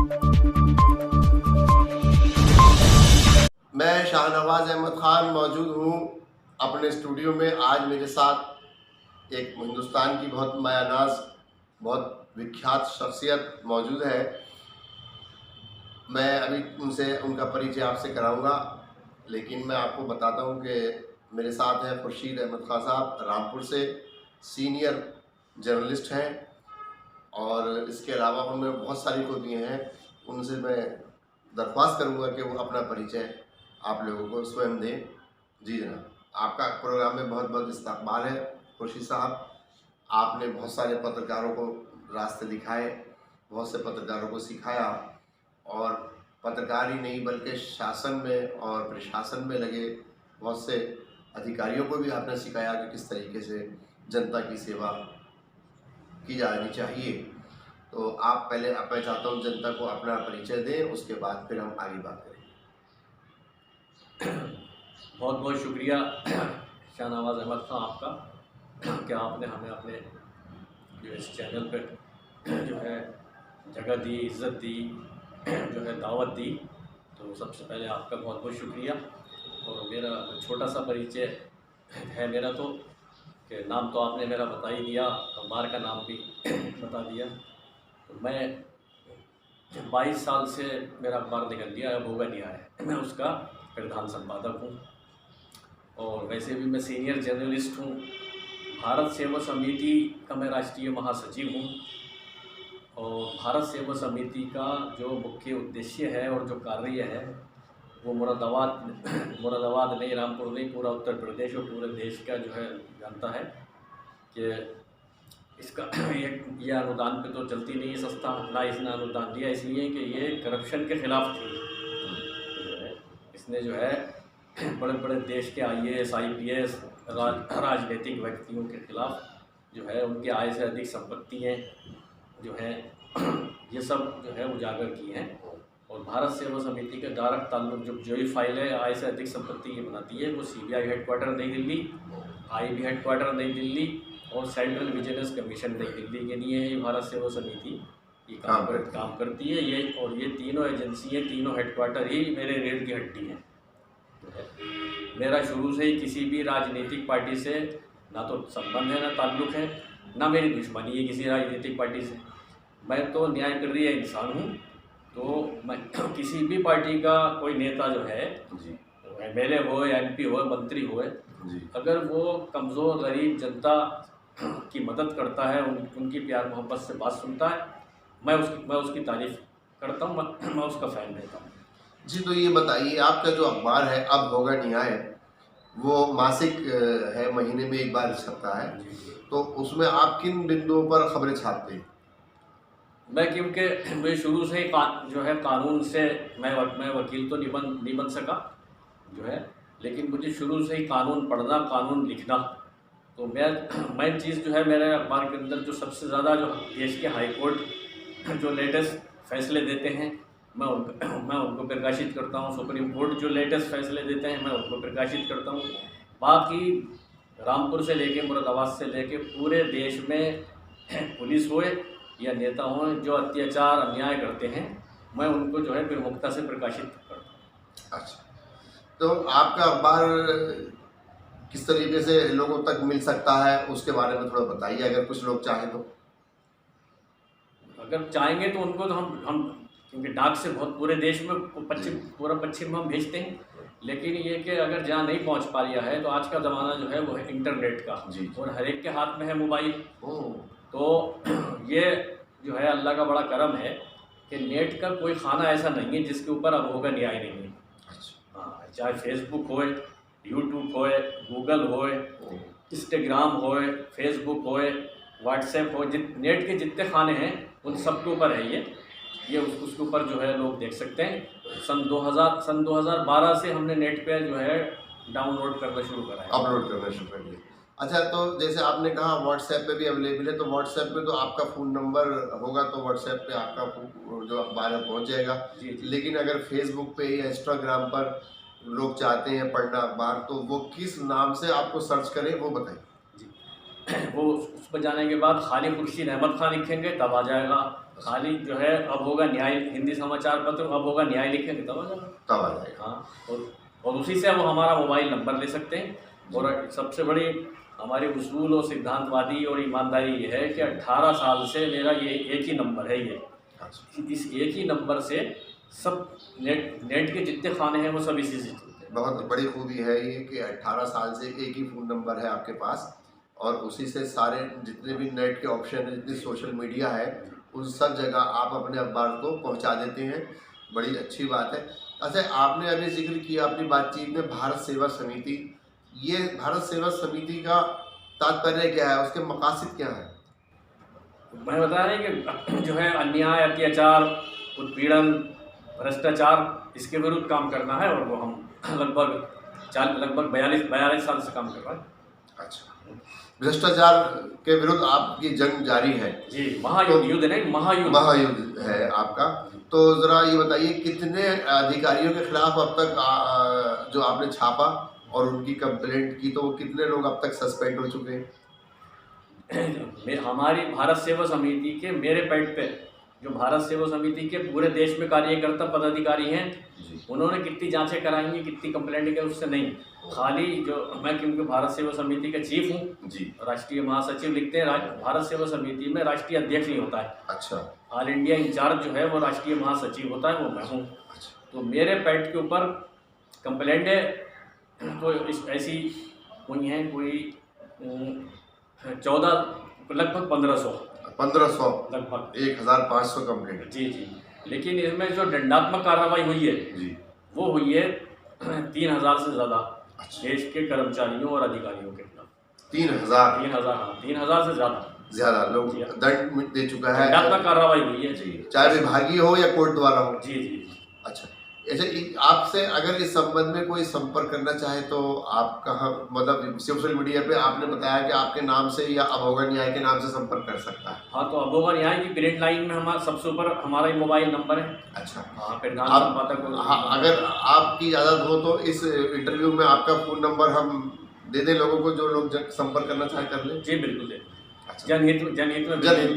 मैं शाहनवाज अहमद ख़ान मौजूद हूँ अपने स्टूडियो में। आज मेरे साथ एक हिंदुस्तान की बहुत मायानाज़, बहुत विख्यात शख्सियत मौजूद है। मैं अभी उनका परिचय आपसे कराऊंगा, लेकिन मैं आपको बताता हूँ कि मेरे साथ हैं खुर्शीद अहमद खान साहब, रामपुर से सीनियर जर्नलिस्ट हैं, और इसके अलावा उनमें बहुत सारी खूबियाँ हैं। उनसे मैं दरख्वास्त करूँगा कि वो अपना परिचय आप लोगों को स्वयं दें। जी जनाब, आपका प्रोग्राम में बहुत बहुत इस्तकबाल है। खुर्शीद साहब, आपने बहुत सारे पत्रकारों को रास्ते दिखाए, बहुत से पत्रकारों को सिखाया, और पत्रकार ही नहीं बल्कि शासन में और प्रशासन में लगे बहुत से अधिकारियों को भी आपने सिखाया कि किस तरीके से जनता की सेवा की जानी चाहिए। तो आप पहले, मैं चाहता हूँ जनता को अपना परिचय दें, उसके बाद फिर हम आगे बात करें। बहुत बहुत शुक्रिया शाहनवाज अहमद खान आपका कि आपने हमें अपने जो इस चैनल पर जो है जगह दी, इज़्ज़त दी, जो है दावत दी। तो सबसे पहले आपका बहुत बहुत शुक्रिया। और मेरा छोटा सा परिचय है मेरा, तो कि नाम तो आपने मेरा बता ही दिया, अखबार का नाम भी बता दिया। तो मैं 22 साल से मेरा अखबार निकल गया, अब होगा नहीं आया। मैं उसका प्रधान संपादक हूँ, और वैसे भी मैं सीनियर जर्नलिस्ट हूँ। भारत सेवा समिति का मैं राष्ट्रीय महासचिव हूँ, और भारत सेवा समिति का जो मुख्य उद्देश्य है और जो कार्य है वो मुरादाबाद नहीं, रामपुर नहीं, पूरा उत्तर प्रदेश और पूरे देश का जो है जानता है कि इसका ये अनुदान पे तो चलती नहीं है संस्था, ना इसने अनुदान दिया इसलिए कि ये करप्शन के खिलाफ थी। इसने जो है बड़े बड़े देश के IAS IPS राजनीतिक व्यक्तियों के खिलाफ जो है उनके आय से अधिक संपत्तियाँ जो है ये सब जो है उजागर की हैं। और भारत सेवा समिति के डायरेक्ट ताल्लुक जो ही फाइल है आय से अधिक संपत्ति ये बनाती है, वो CBI हेडक्वार्टर नई दिल्ली, IB हेडक्वार्टर नई दिल्ली और सेंट्रल विजिलेंस कमीशन नई दिल्ली के लिए ये भारत सेवा समिति ये काम करती है। ये तीनों एजेंसियाँ, तीनों हेडक्वार्टर ही मेरे रीढ़ की हड्डी हैं। मेरा शुरू से ही किसी भी राजनीतिक पार्टी से ना तो संबंध है, ना ताल्लुक़ है, ना मेरी दुश्मनी है किसी राजनीतिक पार्टी से। मैं तो न्यायप्रिय इंसान हूँ। तो मैं किसी भी पार्टी का कोई नेता जो है, MLA हो, MP हो, मंत्री हो, अगर वो कमज़ोर गरीब जनता की मदद करता है, उनकी प्यार मोहब्बत से बात सुनता है, मैं उसकी तारीफ़ करता हूँ, मैं उसका फ़ैन रहता हूँ। जी, तो ये बताइए, आपका जो अखबार है अब होगा न्याय, वो मासिक है, महीने में एक बार छपता है, तो उसमें आप किन बिंदुओं पर खबरें छापते हैं? मैं क्योंकि मैं शुरू से ही जो है कानून से मैं वकील तो नहीं बन सका जो है, लेकिन मुझे शुरू से ही कानून पढ़ना, कानून लिखना, तो मैं चीज़ जो है मेरे अखबार के अंदर जो सबसे ज़्यादा जो देश के हाई कोर्ट जो लेटेस्ट फैसले देते हैं मैं उनको प्रकाशित करता हूँ। सुप्रीम कोर्ट जो लेटेस्ट फैसले देते हैं मैं उनको प्रकाशित करता हूँ। बाकी रामपुर से लेके मुरादाबाद से लेके पूरे देश में पुलिस होए या नेता हों जो अत्याचार अन्याय करते हैं, मैं उनको जो है प्रमुखता से प्रकाशित करता हूँ। अच्छा, तो आपका अखबार किस तरीके से लोगों तक मिल सकता है, उसके बारे में थोड़ा बताइए, अगर कुछ लोग चाहें तो। अगर चाहेंगे तो उनको तो हम क्योंकि डाक से बहुत पूरे देश में पूरा पश्चिम हम भेजते हैं, लेकिन ये कि अगर जहाँ नहीं पहुँच पा रहा है तो आज का ज़माना जो है वो है इंटरनेट का, और हर एक के हाथ में है मोबाइल। तो ये जो है अल्लाह का बड़ा करम है कि नेट का कोई खाना ऐसा नहीं है जिसके ऊपर अब होगा न्याय नहीं है। हाँ, चाहे फेसबुक होए, यूट्यूब होए, गूगल होए, इंस्टाग्राम होए, फेसबुक होए, व्हाट्सएप हो, नेट के जितने खाने हैं उन सब के ऊपर है ये उसके ऊपर जो है लोग देख सकते हैं। सन 2012 से हमने नेट पे जो है डाउनलोड करना शुरू करा है, अपलोड करना शुरू कर दिया। अच्छा, तो जैसे आपने कहा व्हाट्सएप पे भी अवेलेबल है, तो व्हाट्सएप पे तो आपका फ़ोन नंबर होगा, तो व्हाट्सएप पे आपका जो अखबार है पहुँच जाएगा। लेकिन अगर फेसबुक पे या इंस्टाग्राम पर लोग चाहते हैं पढ़ना अखबार, तो वो किस नाम से आपको सर्च करें, वो बताइए। जी वो उस पर जाने के बाद खाली खुर्शीद अहमद खान लिखेंगे तब आ जाएगा, खाली जो है अब होगा न्याय, हिंदी समाचार पत्र अब होगा न्याय लिखेंगे तब आ जाएगा। तब आ जाएगा। हाँ, और उसी से वो हमारा मोबाइल नंबर ले सकते हैं। और सबसे बड़ी हमारी उसूल और सिद्धांतवादी और ईमानदारी ये है कि 18 साल से मेरा ये एक ही नंबर है। ये इस एक ही नंबर से सब नेट के जितने खाने हैं वो सब इसी से चलते हैं। बहुत बड़ी खूबी है ये कि 18 साल से एक ही फ़ोन नंबर है आपके पास और उसी से सारे जितने भी नेट के ऑप्शन हैं, जितनी सोशल मीडिया है, उस सब जगह आप अपने अखबार को पहुंचा देते हैं। बड़ी अच्छी बात है। अच्छा, आपने अभी जिक्र किया अपनी बातचीत में भारत सेवा समिति। ये भारत सेवा समिति का तात्पर्य क्या है, उसके मकासद क्या है? मैं बता रहे कि जो है अन्याय, अत्याचार, उत्पीड़न, भ्रष्टाचार, इसके विरुद्ध काम करना है। और वो हम लगभग 42 साल से काम कर रहे हैं। अच्छा, भ्रष्टाचार के विरुद्ध आपकी जंग जारी है जी। महायुद्ध नहीं, महायुद्ध है आपका। तो ज़रा ये बताइए कितने अधिकारियों के खिलाफ अब तक जो आपने छापा और उनकी कंप्लेंट की, तो वो कितने लोग अब तक सस्पेंड हो चुके हैं? हमारी भारत सेवा समिति के मेरे पेट पे जो भारत सेवा समिति के पूरे देश में कार्यकर्ता पदाधिकारी हैं, उन्होंने कितनी जांचें कराई हैं, कितनी कंप्लेंट की, उससे नहीं। खाली जो मैं, क्योंकि भारत सेवा समिति का चीफ हूँ जी, राष्ट्रीय महासचिव लिखते हैं। भारत सेवा समिति में राष्ट्रीय अध्यक्ष नहीं होता है। अच्छा। ऑल इंडिया इंचार्ज जो है वो राष्ट्रीय महासचिव होता है, वो मैं हूँ। तो मेरे पेट के ऊपर कंप्लेंटें तो ऐसी हुई हैं, कोई 14, लगभग 1500 लगभग 1500 कंप्लेंट। जी जी। लेकिन इसमें जो दंडात्मक कार्रवाई हुई है जी, वो हुई है 3000 से ज़्यादा देश के कर्मचारियों और अधिकारियों के खिलाफ। 3000 हाँ, 3000 से ज़्यादा लोग दंड दे चुका है। दंडात्मक कार्रवाई हुई है जी, चाहे विभागीय हो या कोर्ट द्वारा हो। जी जी। अच्छा, ऐसे आपसे अगर इस संबंध में कोई संपर्क करना चाहे तो आप कहाँ, मतलब सोशल मीडिया पे आपने बताया कि आपके नाम से या अभोगा न्याय के नाम से संपर्क कर सकता है? हाँ, तो अभोगा न्याय की ग्रीन लाइन में हमारा सबसे ऊपर हमारा ही मोबाइल नंबर है। अच्छा। हाँ, प्रधान संपादक को। हाँ, अगर आपकी इजाज़त हो तो इस इंटरव्यू में आपका फ़ोन नंबर हम दे दें लोगों को, जो लोग संपर्क करना चाहे कर लें? जी बिल्कुल दे। अच्छा, जनहित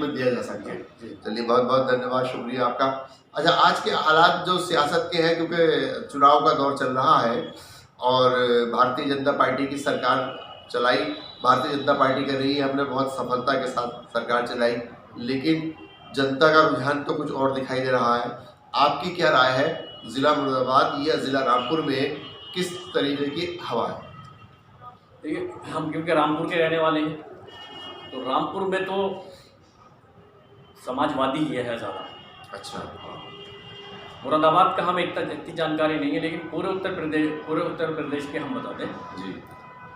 में दिया जा सकता है। चलिए, बहुत बहुत धन्यवाद, शुक्रिया आपका। अच्छा, आज के हालात जो सियासत के हैं, क्योंकि चुनाव का दौर चल रहा है और भारतीय जनता पार्टी की सरकार चलाई, भारतीय जनता पार्टी कर रही है, हमने बहुत सफलता के साथ सरकार चलाई, लेकिन जनता का रुझान तो कुछ और दिखाई दे रहा है। आपकी क्या राय है, ज़िला मुरादाबाद या ज़िला रामपुर में किस तरीके की हवा है? देखिए, हम क्योंकि रामपुर के रहने वाले हैं, तो रामपुर में तो समाजवादी ही है ज़्यादा। अच्छा। मुरादाबाद का हमें इतनी जानकारी नहीं है, लेकिन पूरे उत्तर प्रदेश के हम बताते हैं जी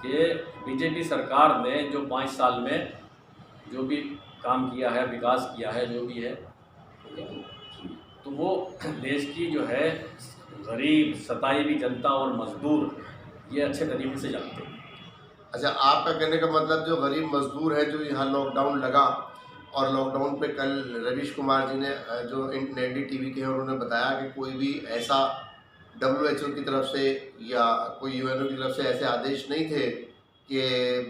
कि बीजेपी सरकार ने जो 5 साल में जो भी काम किया है, विकास किया है, जो भी है, तो वो देश की जो है गरीब, सताई हुई जनता और मजदूर ये अच्छे तरीके से जानते हैं। अच्छा, आपका कहने का मतलब जो गरीब मजदूर है, जो यहाँ लॉकडाउन लगा और लॉकडाउन पे कल रवीश कुमार जी ने जो NDTV के हैं, उन्होंने बताया कि कोई भी ऐसा WHO की तरफ से या कोई UNO की तरफ से ऐसे आदेश नहीं थे कि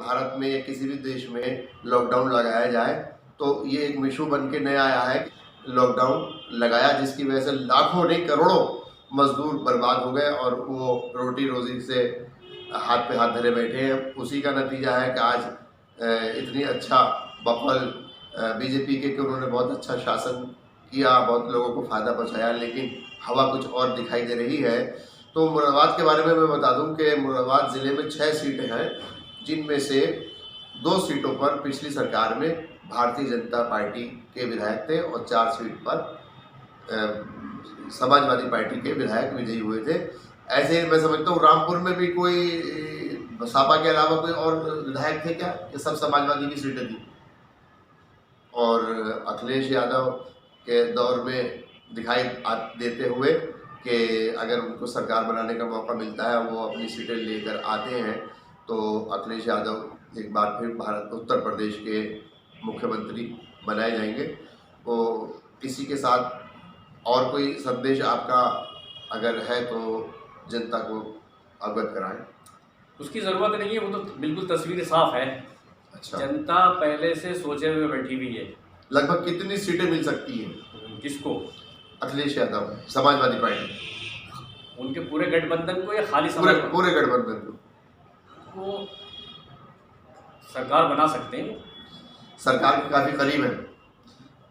भारत में या किसी भी देश में लॉकडाउन लगाया जाए। तो ये एक इशू बन के नया आया है, लॉकडाउन लगाया, जिसकी वजह से लाखों नहीं करोड़ों मजदूर बर्बाद हो गए और वो रोटी रोज़ी से हाथ पे हाथ धरे बैठे हैं। उसी का नतीजा है कि आज इतनी अच्छा बफल बीजेपी के कि उन्होंने बहुत अच्छा शासन किया, बहुत लोगों को फ़ायदा पहुंचाया, लेकिन हवा कुछ और दिखाई दे रही है। तो मुरादाबाद के बारे में मैं बता दूं कि मुरादाबाद ज़िले में 6 सीटें हैं, जिनमें से 2 सीटों पर पिछली सरकार में भारतीय जनता पार्टी के विधायक थे और 4 सीट पर समाजवादी पार्टी के विधायक विजयी हुए थे। ऐसे मैं समझता हूँ रामपुर में भी कोई बसपा के अलावा कोई और विधायक थे क्या, कि सब समाजवादी की सीटें थी? और अखिलेश यादव के दौर में दिखाई देते हुए कि अगर उनको सरकार बनाने का मौका मिलता है, वो अपनी सीटें लेकर आते हैं, तो अखिलेश यादव एक बार फिर उत्तर प्रदेश के मुख्यमंत्री बनाए जाएंगे। तो इसी के साथ और कोई संदेश आपका अगर है तो जनता को अवगत कराएं। उसकी ज़रूरत नहीं है, वो तो बिल्कुल तस्वीर साफ है। अच्छा। जनता पहले से सोचे हुए बैठी हुई है लगभग कितनी सीटें मिल सकती हैं किसको? अखिलेश यादव समाजवादी पार्टी, उनके पूरे गठबंधन को या खाली पूरे समाज पूरे गठबंधन को? को सरकार बना सकते हैं। सरकार के काफ़ी करीब है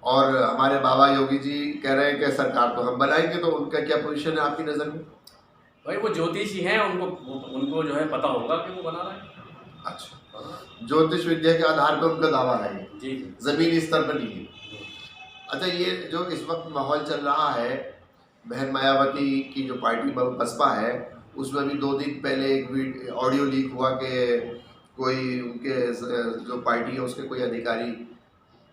और हमारे बाबा योगी जी कह रहे हैं कि सरकार तो हम बनाएंगे, तो उनका क्या पोजीशन है आपकी नज़र में? भाई वो ज्योतिषी हैं, उनको जो है पता होगा कि वो बना रहे हैं। अच्छा, हाँ, ज्योतिष विद्या के आधार पर उनका दावा है, जी जी। जमीनी स्तर पर नहीं है। अच्छा, ये जो इस वक्त माहौल चल रहा है, बहन मायावती की जो पार्टी बसपा है, उसमें भी 2 दिन पहले एक ऑडियो लीक हुआ कि कोई उनके जो पार्टी है उसके कोई अधिकारी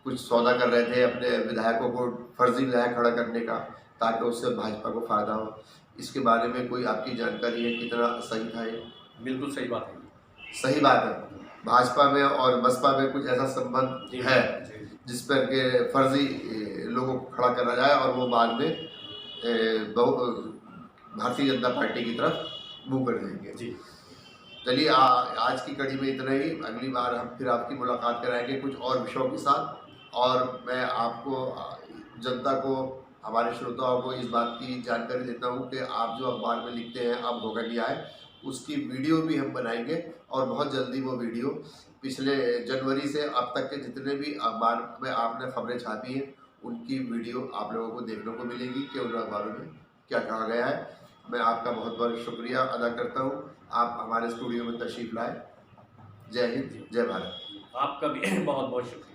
कुछ सौदा कर रहे थे अपने विधायकों को फर्जी विधायक खड़ा करने का, ताकि उससे भाजपा को फायदा हो। इसके बारे में कोई आपकी जानकारी है, कितना सही था ये? बिल्कुल सही बात है। सही बात है, भाजपा में और बसपा में कुछ ऐसा संबंध जी है जी जी। जिस पर के फर्जी लोगों को खड़ा करा जाए और वो बाद में भारतीय जनता पार्टी की तरफ मुँह कर देंगे। जी चलिए, आज की कड़ी में इतना ही। अगली बार हम फिर आपकी मुलाकात कराएंगे कुछ और विषयों के साथ, और मैं आपको, जनता को, हमारे श्रोताओं को इस बात की जानकारी देता हूँ कि आप जो अखबार में लिखते हैं अब होगा नहीं आए, उसकी वीडियो भी हम बनाएंगे और बहुत जल्दी वो वीडियो पिछले जनवरी से अब तक के जितने भी अखबार में आपने खबरें छापी हैं उनकी वीडियो आप लोगों को देखने को मिलेगी कि उन अखबारों में क्या कहा गया है। मैं आपका बहुत बहुत शुक्रिया अदा करता हूँ, आप हमारे स्टूडियो में तशरीफ़ लाए। जय हिंद, जय भारत। आपका भी बहुत बहुत शुक्रिया।